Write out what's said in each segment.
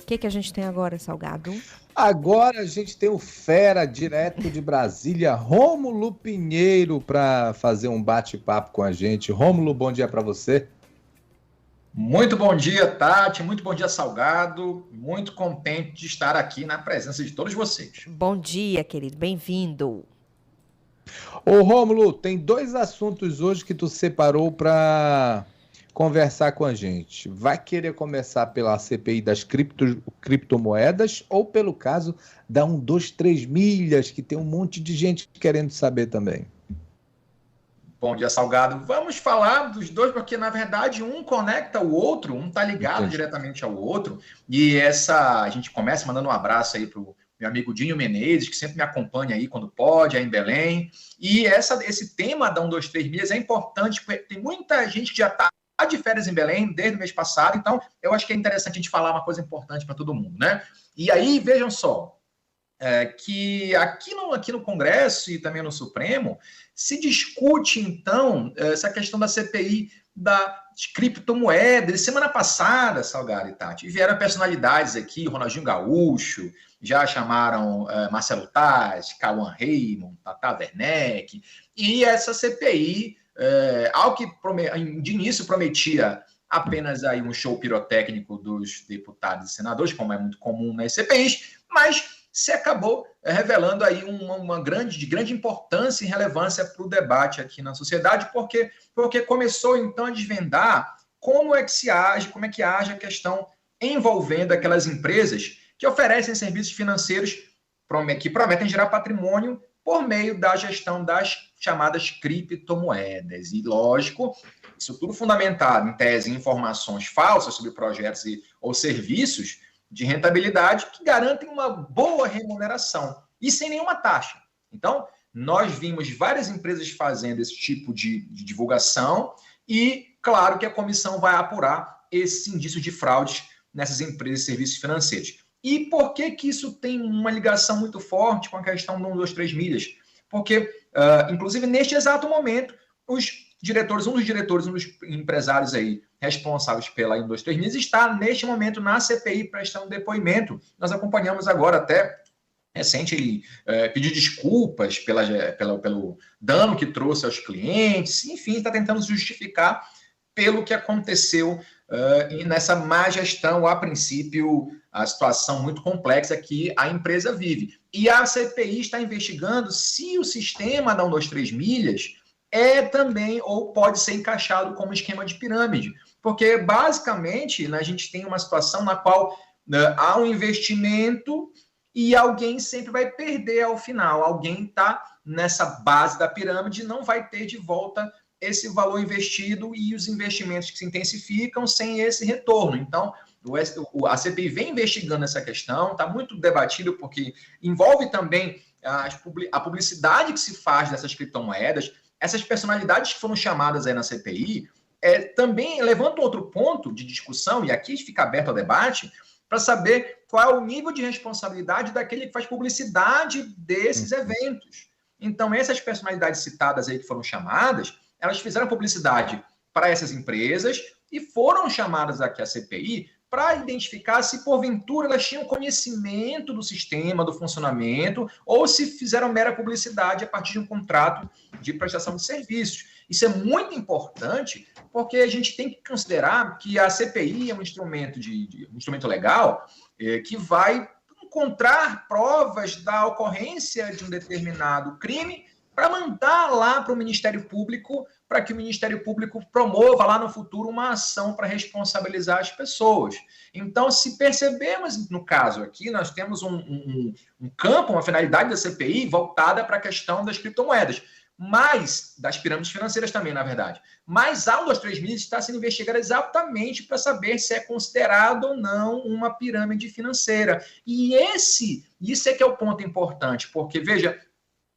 que a gente tem agora, Salgado? Agora a gente tem o fera direto de Brasília, Rômulo Pinheiro, para fazer um bate-papo com a gente. Rômulo, bom dia para você. Muito bom dia, Tati. Muito bom dia, Salgado. Muito contente de estar aqui na presença de todos vocês. Bom dia, querido. Bem-vindo. Ô, Rômulo, tem dois assuntos hoje que tu separou para conversar com a gente. Vai querer começar pela CPI das criptomoedas ou pelo caso da 123 milhas, que tem um monte de gente querendo saber também? Bom dia, Salgado. Vamos falar dos dois, porque, na verdade, um conecta o outro, um está ligado diretamente ao outro. E a gente começa mandando um abraço aí para o meu amigo Dinho Menezes, que sempre me acompanha aí quando pode, aí em Belém. E esse tema da 123 milhas é importante, porque tem muita gente que já está de férias em Belém desde o mês passado, então eu acho que é interessante a gente falar uma coisa importante para todo mundo, né? E aí, vejam só, que aqui no Congresso e também no Supremo se discute, então, essa questão da CPI das criptomoedas. Semana passada, Salgado e Tati, vieram personalidades aqui, Ronaldinho Gaúcho, já chamaram Marcelo Taz, Cauã Raymond, Tata Werneck, e essa CPI, algo que de início prometia apenas aí um show pirotécnico dos deputados e senadores, como é muito comum nas CPIs, mas se acabou revelando aí uma grande importância e relevância para o debate aqui na sociedade, porque começou então a desvendar como é que se age, como é que age a questão envolvendo aquelas empresas que oferecem serviços financeiros que prometem gerar patrimônio por meio da gestão das chamadas criptomoedas. E, lógico, isso tudo fundamentado em tese em informações falsas sobre projetos ou serviços de rentabilidade que garantem uma boa remuneração e sem nenhuma taxa. Então, nós vimos várias empresas fazendo esse tipo de divulgação e, claro, que a comissão vai apurar esse indício de fraudes nessas empresas de serviços financeiros. E por que isso tem uma ligação muito forte com a questão do 123 milhas? Porque, inclusive, neste exato momento, um dos diretores, um dos empresários aí responsáveis pela 123 milhas está, neste momento, na CPI prestando depoimento. Nós acompanhamos agora até recente ele pediu desculpas pelo dano que trouxe aos clientes, enfim, está tentando justificar pelo que aconteceu e nessa má gestão, a princípio, a situação muito complexa que a empresa vive. E a CPI está investigando se o sistema da 123 milhas também, ou pode ser encaixado como esquema de pirâmide. Porque, basicamente, a gente tem uma situação na qual há um investimento e alguém sempre vai perder ao final. Alguém está nessa base da pirâmide e não vai ter de volta esse valor investido e os investimentos que se intensificam sem esse retorno. Então, a CPI vem investigando essa questão, está muito debatido porque envolve também a publicidade que se faz dessas criptomoedas. Essas personalidades que foram chamadas aí na CPI também levantam outro ponto de discussão, e aqui fica aberto ao debate, para saber qual é o nível de responsabilidade daquele que faz publicidade desses eventos. Então, essas personalidades citadas aí que foram chamadas, elas fizeram publicidade para essas empresas e foram chamadas aqui à CPI para identificar se, porventura, elas tinham conhecimento do sistema, do funcionamento, ou se fizeram mera publicidade a partir de um contrato de prestação de serviços. Isso é muito importante, porque a gente tem que considerar que a CPI é um instrumento legal que vai encontrar provas da ocorrência de um determinado crime para mandar lá para o Ministério Público, para que o Ministério Público promova lá no futuro uma ação para responsabilizar as pessoas. Então, se percebemos, no caso aqui, nós temos um campo, uma finalidade da CPI voltada para a questão das criptomoedas, mas das pirâmides financeiras também, na verdade. Mas a 123 milhas está sendo investigada exatamente para saber se é considerado ou não uma pirâmide financeira. E isso é que é o ponto importante, porque, veja,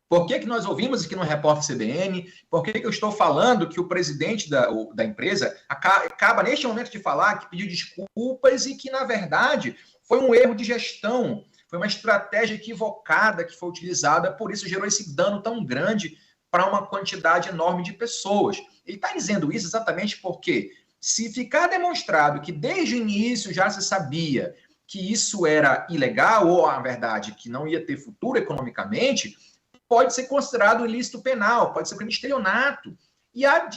por que nós ouvimos aqui no Repórter CBN? Por que eu estou falando que o presidente da empresa acaba, neste momento, de falar que pediu desculpas e que, na verdade, foi um erro de gestão, foi uma estratégia equivocada que foi utilizada, por isso gerou esse dano tão grande para uma quantidade enorme de pessoas. Ele está dizendo isso exatamente porque, se ficar demonstrado que desde o início já se sabia que isso era ilegal, ou, na verdade, que não ia ter futuro economicamente, pode ser considerado ilícito penal, pode ser crime de estelionato. E a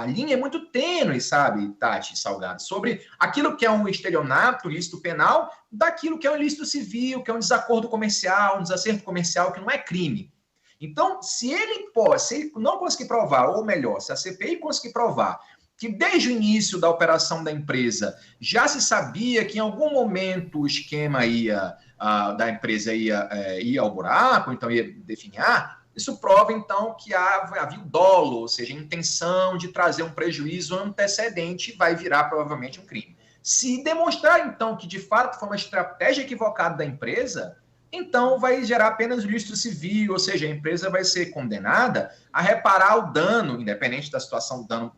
linha é muito tênue, sabe, Tati Salgado, sobre aquilo que é um estelionato, ilícito penal, daquilo que é um ilícito civil, que é um desacordo comercial, um desacerto comercial, que não é crime. Então, se ele não conseguir provar, ou melhor, se a CPI conseguir provar que desde o início da operação da empresa já se sabia que em algum momento o esquema da empresa ia ao buraco, então ia definhar, isso prova, então, que havia o dolo, ou seja, a intenção de trazer um prejuízo antecedente vai virar, provavelmente, um crime. Se demonstrar, então, que, de fato, foi uma estratégia equivocada da empresa, então vai gerar apenas o ilícito civil, ou seja, a empresa vai ser condenada a reparar o dano, independente da situação do dano,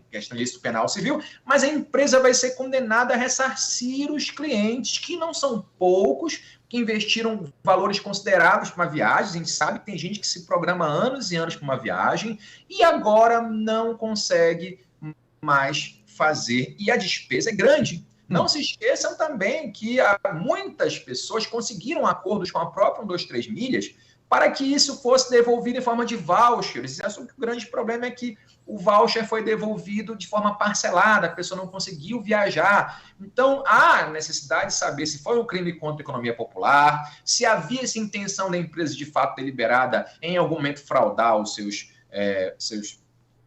questão de ilícito penal ou civil, mas a empresa vai ser condenada a ressarcir os clientes, que não são poucos, que investiram valores consideráveis para uma viagem. A gente sabe que tem gente que se programa anos e anos para uma viagem e agora não consegue mais fazer, e a despesa é grande. Não se esqueçam também que muitas pessoas conseguiram acordos com a própria 123 Milhas para que isso fosse devolvido em forma de vouchers. Só que o grande problema é que o voucher foi devolvido de forma parcelada, a pessoa não conseguiu viajar. Então, há necessidade de saber se foi um crime contra a economia popular, se havia essa intenção da empresa de fato deliberada em algum momento fraudar os seus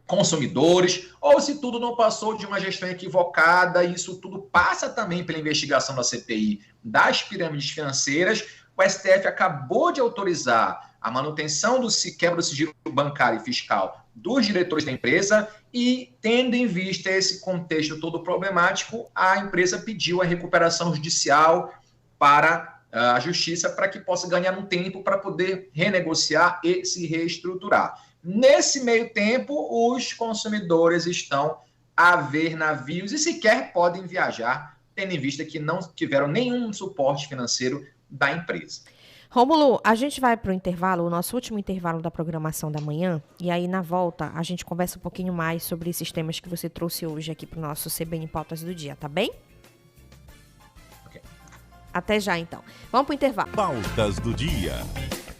consumidores, ou se tudo não passou de uma gestão equivocada, e isso tudo passa também pela investigação da CPI das pirâmides financeiras. O STF acabou de autorizar a manutenção do quebra do sigilo bancário e fiscal dos diretores da empresa e, tendo em vista esse contexto todo problemático, a empresa pediu a recuperação judicial para a justiça para que possa ganhar um tempo para poder renegociar e se reestruturar. Nesse meio tempo, os consumidores estão a ver navios e sequer podem viajar, tendo em vista que não tiveram nenhum suporte financeiro da empresa. Rômulo, a gente vai para o intervalo, o nosso último intervalo da programação da manhã, e aí na volta a gente conversa um pouquinho mais sobre esses temas que você trouxe hoje aqui para o nosso CBN Pautas do Dia, tá bem? Okay. Até já, então. Vamos para o intervalo. Pautas do Dia.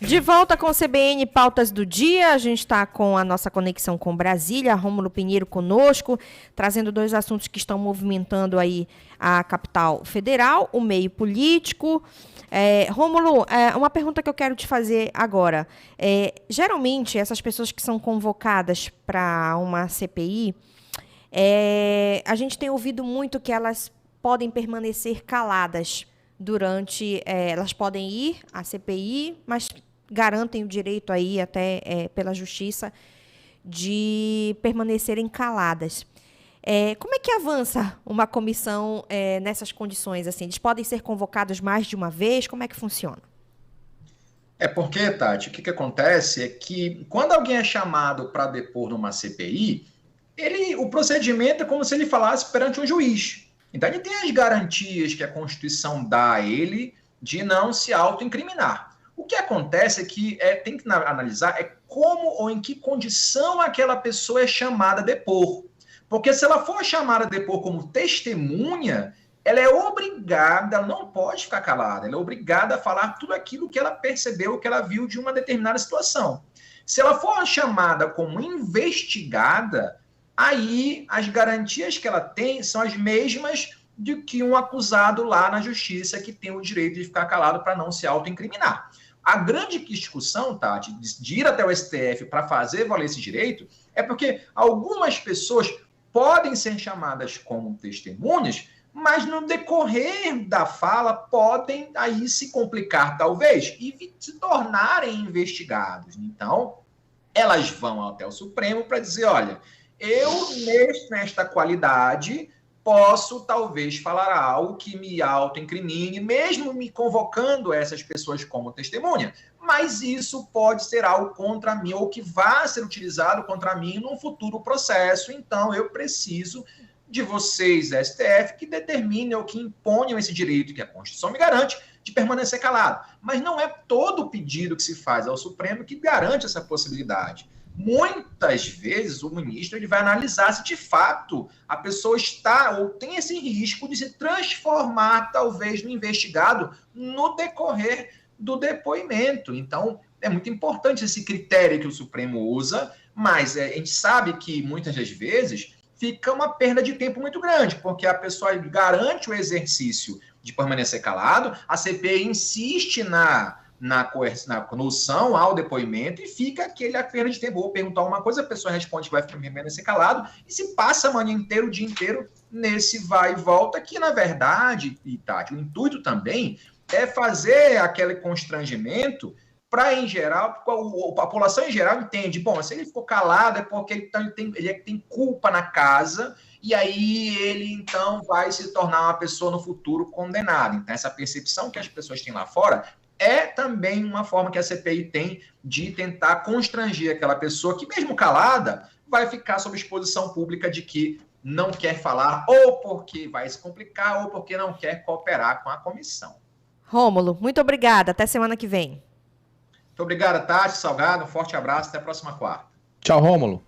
De volta com o CBN Pautas do Dia, a gente está com a nossa conexão com Brasília, Rômulo Pinheiro conosco, trazendo dois assuntos que estão movimentando aí a capital federal, o meio político. Rômulo, uma pergunta que eu quero te fazer agora. Geralmente, essas pessoas que são convocadas para uma CPI, a gente tem ouvido muito que elas podem permanecer caladas durante... elas podem ir à CPI, mas garantem o direito aí, até pela justiça, de permanecerem caladas. Como é que avança uma comissão nessas condições? Assim, eles podem ser convocados mais de uma vez? Como é que funciona? Porque, Tati, o que acontece é que quando alguém é chamado para depor numa CPI, o procedimento é como se ele falasse perante um juiz. Então, ele tem as garantias que a Constituição dá a ele de não se autoincriminar. O que acontece é que tem que analisar como ou em que condição aquela pessoa é chamada a depor. Porque se ela for chamada a depor como testemunha, ela é obrigada, ela não pode ficar calada, ela é obrigada a falar tudo aquilo que ela percebeu, que ela viu de uma determinada situação. Se ela for chamada como investigada, aí as garantias que ela tem são as mesmas de que um acusado lá na justiça que tem o direito de ficar calado para não se autoincriminar. A grande discussão, Tati, de ir até o STF para fazer valer esse direito é porque algumas pessoas podem ser chamadas como testemunhas, mas no decorrer da fala podem aí se complicar, talvez, e se tornarem investigados. Então, elas vão até o Supremo para dizer, olha, eu, nesta qualidade, posso, talvez, falar algo que me autoincrimine, mesmo me convocando essas pessoas como testemunha. Mas isso pode ser algo contra mim, ou que vá ser utilizado contra mim num futuro processo. Então, eu preciso de vocês, STF, que determinem ou que imponham esse direito que a Constituição me garante de permanecer calado. Mas não é todo o pedido que se faz ao Supremo que garante essa possibilidade. muitas vezes o ministro ele vai analisar se de fato a pessoa está ou tem esse risco de se transformar, talvez, no investigado no decorrer do depoimento. Então, é muito importante esse critério que o Supremo usa, mas a gente sabe que muitas das vezes fica uma perda de tempo muito grande, porque a pessoa garante o exercício de permanecer calado, a CPI insiste na noção ao depoimento e fica aquele perda de tempo. Vou perguntar uma coisa, a pessoa responde que vai permanecer calado e se passa a manhã inteira, o dia inteiro, nesse vai e volta, que na verdade, e Tati, o intuito também é fazer aquele constrangimento para, em geral, a população em geral entende, bom, se ele ficou calado é porque ele tem culpa na casa e aí ele, então, vai se tornar uma pessoa no futuro condenada. Então, essa percepção que as pessoas têm lá fora é também uma forma que a CPI tem de tentar constranger aquela pessoa que, mesmo calada, vai ficar sob exposição pública de que não quer falar, ou porque vai se complicar, ou porque não quer cooperar com a comissão. Rômulo, muito obrigada. Até semana que vem. Muito obrigado, Tati, Salgado. Um forte abraço. Até a próxima quarta. Tchau, Rômulo.